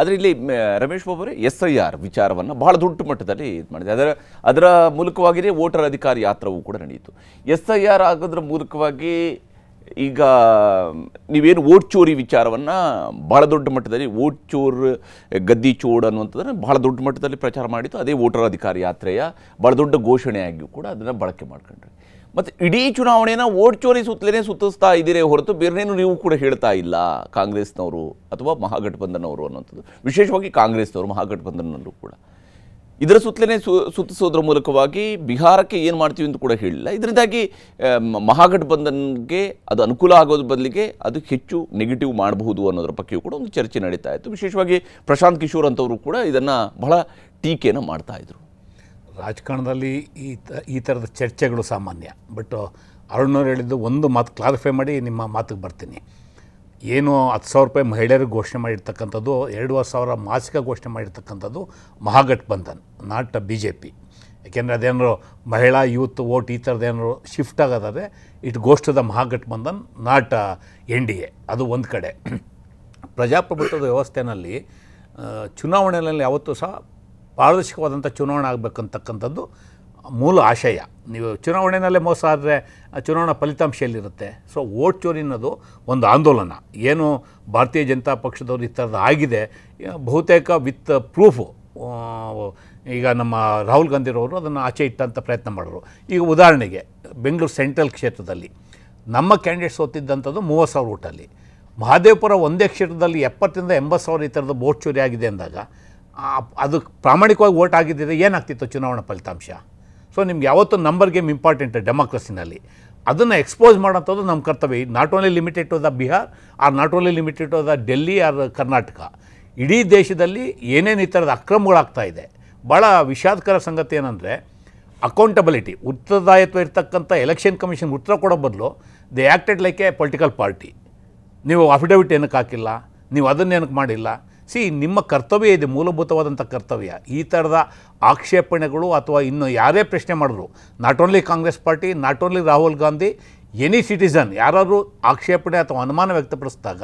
ಆದರೆ ಇಲ್ಲಿ ರಮೇಶ್ ಬಾಬು ಅವರೇ SIR ವಿಚಾರವನ್ನು ಬಹಳ ದೊಡ್ಡ ಮಟ್ಟದಲ್ಲಿ ಇದು ಮಾಡಿದೆ. ಅದರ ಮೂಲಕವಾಗಿಯೇ ವೋಟರ್ ಅಧಿಕಾರ ಯಾತ್ರವೂ ಕೂಡ ನಡೆಯಿತು. SIR ಆಗೋದ್ರ ಮೂಲಕವಾಗಿ ಈಗ ನೀವೇನು ವೋಟ್ ಚೋರಿ ವಿಚಾರವನ್ನು ಭಾಳ ದೊಡ್ಡ ಮಟ್ಟದಲ್ಲಿ ವೋಟ್ ಚೋರ್ ಗದ್ದಿ ಚೋಡ್ ಅನ್ನುವಂಥದ್ದನ್ನು ಭಾಳ ದೊಡ್ಡ ಮಟ್ಟದಲ್ಲಿ ಪ್ರಚಾರ ಮಾಡಿತ್ತು. ಅದೇ ವೋಟರ್ ಅಧಿಕಾರ ಯಾತ್ರೆಯ ಭಾಳ ದೊಡ್ಡ ಘೋಷಣೆಯಾಗಿಯೂ ಕೂಡ ಅದನ್ನು ಬಳಕೆ ಮಾಡ್ಕೊಂಡ್ರಿ. ಮತ್ತು ಇಡೀ ಚುನಾವಣೆಯನ್ನು ವೋಟ್ ಚೋರಿ ಸುತ್ತಲೇ ಸುತ್ತಿಸ್ತಾ ಇದ್ದೀರೇ ಹೊರತು ಬೇರೆನೇನು ನೀವು ಕೂಡ ಹೇಳ್ತಾ ಇಲ್ಲ ಕಾಂಗ್ರೆಸ್ನವರು ಅಥವಾ ಮಹಾಗಠಬಂಧನವರು ಅನ್ನುವಂಥದ್ದು, ವಿಶೇಷವಾಗಿ ಕಾಂಗ್ರೆಸ್ನವರು ಮಹಾಗಠಬಂಧನಲ್ಲೂ ಕೂಡ ಇದರ ಸುತ್ತಲೇ ಸುತ್ತಿಸೋದ್ರ ಮೂಲಕವಾಗಿ ಬಿಹಾರಕ್ಕೆ ಏನು ಮಾಡ್ತೀವಿ ಅಂತ ಕೂಡ ಹೇಳಿಲ್ಲ. ಇದರಿಂದಾಗಿ ಮಹಾಗಠಬಂಧನ್ಗೆ ಅದು ಅನುಕೂಲ ಆಗೋದ್ರ ಬದಲಿಗೆ ಅದು ಹೆಚ್ಚು ನೆಗೆಟಿವ್ ಮಾಡಬಹುದು ಅನ್ನೋದ್ರ ಬಗ್ಗೆಯೂ ಕೂಡ ಒಂದು ಚರ್ಚೆ ನಡೀತಾ ಇತ್ತು. ವಿಶೇಷವಾಗಿ ಪ್ರಶಾಂತ್ ಕಿಶೋರ್ ಅಂತವರು ಕೂಡ ಇದನ್ನು ಬಹಳ ಟೀಕೆಯನ್ನು ಮಾಡ್ತಾಯಿದ್ರು. ರಾಜಕಾರಣದಲ್ಲಿ ಈ ಥರದ ಚರ್ಚೆಗಳು ಸಾಮಾನ್ಯ. ಬಟ್ ಅರುಣ್ನವ್ರು ಹೇಳಿದ್ದು ಒಂದು ಮಾತು ಕ್ಲಾರಿಫೈ ಮಾಡಿ ನಿಮ್ಮ ಮಾತಿಗೆ ಬರ್ತೀನಿ. ಏನು 10,000 ರೂಪಾಯಿ ಮಹಿಳೆಯರಿಗೆ ಘೋಷಣೆ ಮಾಡಿರ್ತಕ್ಕಂಥದ್ದು, 2,500 ಮಾಸಿಕ ಘೋಷಣೆ ಮಾಡಿರ್ತಕ್ಕಂಥದ್ದು ಮಹಾಗಠಬಂಧನ್, ನಾಟ್ BJP. ಯಾಕೆಂದರೆ ಅದೇನಾದ್ರು ಮಹಿಳಾ ಯೂತ್ ವೋಟ್ ಈ ಥರದ್ದೇನಾದ್ರು ಶಿಫ್ಟ್ ಆಗೋದಾದರೆ it goes to the Mahagathbandhan, not NDA. ಅದು ಒಂದು ಕಡೆ. ಪ್ರಜಾಪ್ರಭುತ್ವದ ವ್ಯವಸ್ಥೆಯಲ್ಲಿ ಚುನಾವಣೆಯಲ್ಲಿ ಯಾವತ್ತೂ ಸಹ ಪಾರದರ್ಶಕವಾದಂಥ ಚುನಾವಣೆ ಆಗಬೇಕಂತಕ್ಕಂಥದ್ದು ಮೂಲ ಆಶಯ. ನೀವು ಚುನಾವಣೆಯಲ್ಲೇ ಮೋಸ ಆದರೆ ಚುನಾವಣಾ ಫಲಿತಾಂಶ ಎಲ್ಲಿರುತ್ತೆ? ಸೊ ವೋಟ್ ಚೋರಿ ಅನ್ನೋದು ಒಂದು ಆಂದೋಲನ. ಏನು ಭಾರತೀಯ ಜನತಾ ಪಕ್ಷದವ್ರು ಈ ಥರದ್ದು ಆಗಿದೆ, ಬಹುತೇಕ ವಿತ್ ಪ್ರೂಫು. ಈಗ ನಮ್ಮ ರಾಹುಲ್ ಗಾಂಧಿರವರು ಅದನ್ನು ಆಚೆ ಇಟ್ಟಂಥ ಪ್ರಯತ್ನ ಮಾಡಿದ್ರು. ಈಗ ಉದಾಹರಣೆಗೆ ಬೆಂಗಳೂರು ಸೆಂಟ್ರಲ್ ಕ್ಷೇತ್ರದಲ್ಲಿ ನಮ್ಮ ಕ್ಯಾಂಡಿಡೇಟ್ ಸೋತಿದ್ದಂಥದ್ದು 30,000 ಓಟಲ್ಲಿ. ಮಹದೇವಪುರ ಒಂದೇ ಕ್ಷೇತ್ರದಲ್ಲಿ 70,000 ರಿಂದ 80,000 ಈ ಥರದ ವೋಟ್ ಚೋರಿ ಆಗಿದೆ ಅಂದಾಗ ಅದು ಪ್ರಾಮಾಣಿಕವಾಗಿ ವೋಟ್ ಆಗಿದ್ದರೆ ಏನಾಗ್ತಿತ್ತು ಚುನಾವಣಾ ಫಲಿತಾಂಶ? ಸೊ ನಿಮ್ಗೆ ಯಾವತ್ತೂ ನಂಬರ್ ಗೇಮ್ ಇಂಪಾರ್ಟೆಂಟ್ ಡೆಮೋಕ್ರಸಿನಲ್ಲಿ. ಅದನ್ನು ಎಕ್ಸ್ಪೋಸ್ ಮಾಡೋಂಥದ್ದು ನಮ್ಮ ಕರ್ತವ್ಯ. Not only limited to the Bihar or not only limited to the Delhi or Karnataka. ಇಡೀ ದೇಶದಲ್ಲಿ ಏನೇನು ಈ ಥರದ ಅಕ್ರಮಗಳಾಗ್ತಾ ಇದೆ. ಭಾಳ ವಿಷಾದಕರ ಸಂಗತಿ ಏನಂದರೆ ಅಕೌಂಟಬಿಲಿಟಿ, ಉತ್ತರದಾಯಿತ್ವ ಇರ್ತಕ್ಕಂಥ ಎಲೆಕ್ಷನ್ ಕಮಿಷನ್ ಉತ್ತರ ಕೊಡೋ ಬದಲು they acted like A political party. ನೀವು ಅಫಿಡವಿಟ್ ಏನಕ್ಕೆ ಹಾಕಿಲ್ಲ, ನೀವು ಅದನ್ನೇನಕ್ಕೆ ಮಾಡಿಲ್ಲ? ನಿಮ್ಮ ಕರ್ತವ್ಯ ಇದೆ, ಮೂಲಭೂತವಾದಂಥ ಕರ್ತವ್ಯ. ಈ ಥರದ ಆಕ್ಷೇಪಣೆಗಳು ಅಥವಾ ಇನ್ನು ಯಾರೇ ಪ್ರಶ್ನೆ ಮಾಡಿದ್ರು, not only Congress party, not only Rahul Gandhi, any citizen ಯಾರಾದರೂ ಆಕ್ಷೇಪಣೆ ಅಥವಾ ಅನುಮಾನ ವ್ಯಕ್ತಪಡಿಸಿದಾಗ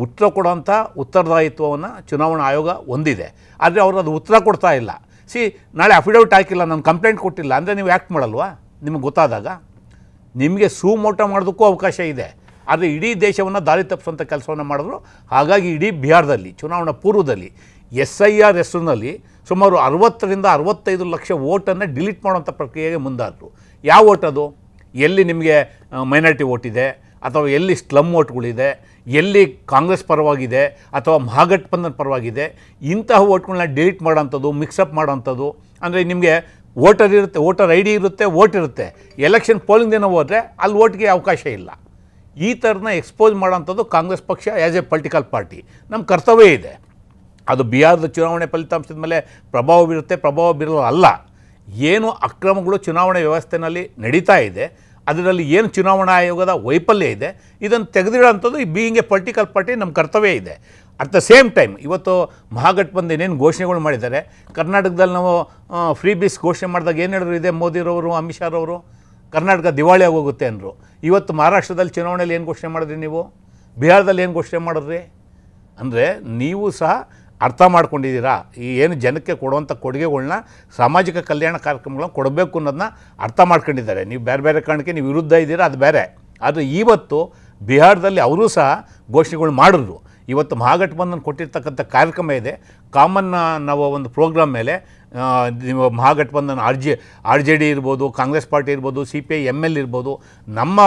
ಉತ್ತರ ಕೊಡೋಂಥ ಉತ್ತರದಾಯಿತ್ವವನ್ನು ಚುನಾವಣಾ ಆಯೋಗ ಹೊಂದಿದೆ. ಆದರೆ ಅವರು ಅದು ಉತ್ತರ ಕೊಡ್ತಾ ಇಲ್ಲ. ನಾಳೆ ಅಫಿಡವಿಟ್ ಹಾಕಿಲ್ಲ, ನಾನು ಕಂಪ್ಲೇಂಟ್ ಕೊಟ್ಟಿಲ್ಲ ಅಂದರೆ ನೀವು ಆ್ಯಕ್ಟ್ ಮಾಡಲ್ವಾ? ನಿಮಗೆ ಗೊತ್ತಾದಾಗ ನಿಮಗೆ ಸುಮೋಟ ಮಾಡೋದಕ್ಕೂ ಅವಕಾಶ ಇದೆ. ಆದರೆ ಇಡೀ ದೇಶವನ್ನು ದಾರಿ ತಪ್ಪಿಸುವಂಥ ಕೆಲಸವನ್ನು ಮಾಡಿದ್ರು. ಹಾಗಾಗಿ ಇಡೀ ಬಿಹಾರದಲ್ಲಿ ಚುನಾವಣಾ ಪೂರ್ವದಲ್ಲಿ SIR ಹೆಸರಿನಲ್ಲಿ ಸುಮಾರು 60 ರಿಂದ 65 ಲಕ್ಷ ವೋಟನ್ನು ಡಿಲೀಟ್ ಮಾಡುವಂಥ ಪ್ರಕ್ರಿಯೆಗೆ ಮುಂದಾದರು. ಯಾವ ವೋಟ್ ಅದು? ಎಲ್ಲಿ ನಿಮಗೆ ಮೈನಾರಿಟಿ ವೋಟ್ ಇದೆ, ಅಥವಾ ಎಲ್ಲಿ ಸ್ಲಮ್ ವೋಟ್ಗಳಿದೆ, ಎಲ್ಲಿ ಕಾಂಗ್ರೆಸ್ ಪರವಾಗಿದೆ ಅಥವಾ ಮಹಾಗಠಬಂಧನ್ ಪರವಾಗಿದೆ, ಇಂತಹ ವೋಟ್ಗಳನ್ನ ಡಿಲೀಟ್ ಮಾಡೋಂಥದ್ದು, ಮಿಕ್ಸಪ್ ಮಾಡೋಂಥದ್ದು. ಅಂದರೆ ನಿಮಗೆ ವೋಟರ್ ಇರುತ್ತೆ, ವೋಟರ್ ID ಇರುತ್ತೆ, ವೋಟ್ ಇರುತ್ತೆ. ಎಲೆಕ್ಷನ್ ಪೋಲಿಂಗ್ ದಿನ ಹೋದರೆ ಅಲ್ಲಿ ವೋಟ್ಗೆ ಅವಕಾಶ ಇಲ್ಲ. ಈ ಥರನ ಎಕ್ಸ್ಪೋಸ್ ಮಾಡೋಂಥದ್ದು ಕಾಂಗ್ರೆಸ್ ಪಕ್ಷ ಆ್ಯಸ್ ಎ ಪೊಲಿಟಿಕಲ್ ಪಾರ್ಟಿ ನಮ್ಮ ಕರ್ತವ್ಯ ಇದೆ. ಅದು ಬಿಹಾರದ ಚುನಾವಣೆ ಫಲಿತಾಂಶದ ಮೇಲೆ ಪ್ರಭಾವ ಬೀರುತ್ತೆ, ಪ್ರಭಾವ ಬೀರಲ್ಲ ಅಲ್ಲ. ಏನು ಅಕ್ರಮಗಳು ಚುನಾವಣೆ ವ್ಯವಸ್ಥೆಯಲ್ಲಿ ನಡೀತಾ ಇದೆ, ಅದರಲ್ಲಿ ಏನು ಚುನಾವಣಾ ಆಯೋಗದ ವೈಫಲ್ಯ ಇದೆ, ಇದನ್ನು ತೆಗೆದಿಡೋಂಥದ್ದು ಈ ಬೀಯಿಂಗ್ ಎ ಪೊಲಿಟಿಕಲ್ ಪಾರ್ಟಿ ನಮ್ಮ ಕರ್ತವ್ಯ ಇದೆ. ಅಟ್ ದ ಸೇಮ್ ಟೈಮ್ ಇವತ್ತು ಮಹಾಗಠಬಂಧನ್ ಏನೇನು ಘೋಷಣೆಗಳು ಮಾಡಿದ್ದಾರೆ, ಕರ್ನಾಟಕದಲ್ಲಿ ನಾವು ಫ್ರೀ ಬೀಸ್ ಘೋಷಣೆ ಮಾಡಿದಾಗ ಏನು ಹೇಳಿದ್ರು ಇದೆ ಮೋದಿರವರು, ಅಮಿತ್ ಶಾರವರು, ಕರ್ನಾಟಕ ದಿವಾಳಿ ಆಗೋಗುತ್ತೆ ಅಂದರು. ಇವತ್ತು ಮಹಾರಾಷ್ಟ್ರದಲ್ಲಿ ಚುನಾವಣೆಯಲ್ಲಿ ಏನು ಘೋಷಣೆ ಮಾಡಿದ್ರಿ ನೀವು? ಬಿಹಾರದಲ್ಲಿ ಏನು ಘೋಷಣೆ ಮಾಡಿದ್ರಿ? ಅಂದರೆ ನೀವು ಸಹ ಅರ್ಥ ಮಾಡ್ಕೊಂಡಿದ್ದೀರಾ, ಈ ಏನು ಜನಕ್ಕೆ ಕೊಡುವಂಥ ಕೊಡುಗೆಗಳನ್ನ, ಸಾಮಾಜಿಕ ಕಲ್ಯಾಣ ಕಾರ್ಯಕ್ರಮಗಳನ್ನ ಕೊಡಬೇಕು ಅನ್ನೋದನ್ನ ಅರ್ಥ ಮಾಡ್ಕೊಂಡಿದ್ದಾರೆ. ನೀವು ಬೇರೆ ಬೇರೆ ಕಾರಣಕ್ಕೆ ನೀವು ವಿರುದ್ಧ ಇದ್ದೀರಾ, ಅದು ಬೇರೆ. ಆದರೆ ಇವತ್ತು ಬಿಹಾರದಲ್ಲಿ ಅವರೂ ಸಹ ಘೋಷಣೆಗಳು ಮಾಡಿದ್ರು. ಇವತ್ತು ಮಹಾಗಠಬಂಧನ್ ಕೊಟ್ಟಿರ್ತಕ್ಕಂಥ ಕಾರ್ಯಕ್ರಮ ಇದೆ, ಕಾಮನ್ ನಾವು ಒಂದು ಪ್ರೋಗ್ರಾಮ್ ಮೇಲೆ ನೀವು ಮಹಾಗಠಬಂಧನ್ RJD ಇರ್ಬೋದು, ಕಾಂಗ್ರೆಸ್ ಪಾರ್ಟಿ ಇರ್ಬೋದು, CPI ML ಇರ್ಬೋದು, ನಮ್ಮ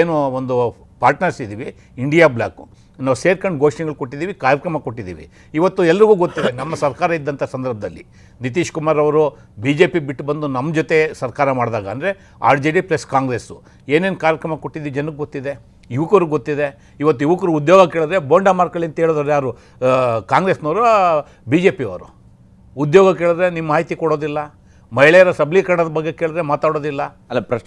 ಏನು ಒಂದು ಪಾರ್ಟ್ನರ್ಸ್ ಇದ್ದೀವಿ ಇಂಡಿಯಾ ಬ್ಲಾಕು, ನಾವು ಸೇರ್ಕೊಂಡು ಘೋಷಣೆಗಳು ಕೊಟ್ಟಿದ್ದೀವಿ, ಕಾರ್ಯಕ್ರಮ ಕೊಟ್ಟಿದ್ದೀವಿ. ಇವತ್ತು ಎಲ್ರಿಗೂ ಗೊತ್ತಿದೆ, ನಮ್ಮ ಸರ್ಕಾರ ಇದ್ದಂಥ ಸಂದರ್ಭದಲ್ಲಿ ನಿತೀಶ್ ಕುಮಾರ್ ಅವರು BJP ಬಿಟ್ಟು ಬಂದು ನಮ್ಮ ಜೊತೆ ಸರ್ಕಾರ ಮಾಡಿದಾಗ ಅಂದರೆ RJD ಪ್ಲಸ್ ಕಾಂಗ್ರೆಸ್ಸು ಏನೇನು ಕಾರ್ಯಕ್ರಮ ಕೊಟ್ಟಿದ್ದೀವಿ ಜನಕ್ಕೆ ಗೊತ್ತಿದೆ, ಯುವಕರಿಗೆ ಗೊತ್ತಿದೆ. ಇವತ್ತು ಯುವಕರು ಉದ್ಯೋಗ ಕೇಳಿದ್ರೆ ಬೋಂಡ ಮಾರ್ಕೊಳ್ಳಿ ಅಂತ ಹೇಳಿದ್ರು ಯಾರು? ಕಾಂಗ್ರೆಸ್ನವರು, BJP ಅವರು. ಉದ್ಯೋಗ ಕೇಳಿದ್ರೆ ನಿಮ್ಮ ಮಾಹಿತಿ ಕೊಡೋದಿಲ್ಲ, ಮಹಿಳೆಯರ ಸಬಲೀಕರಣದ ಬಗ್ಗೆ ಕೇಳಿದ್ರೆ ಮಾತಾಡೋದಿಲ್ಲ. ಅಲ್ಲ ಪ್ರಶ್ನೆ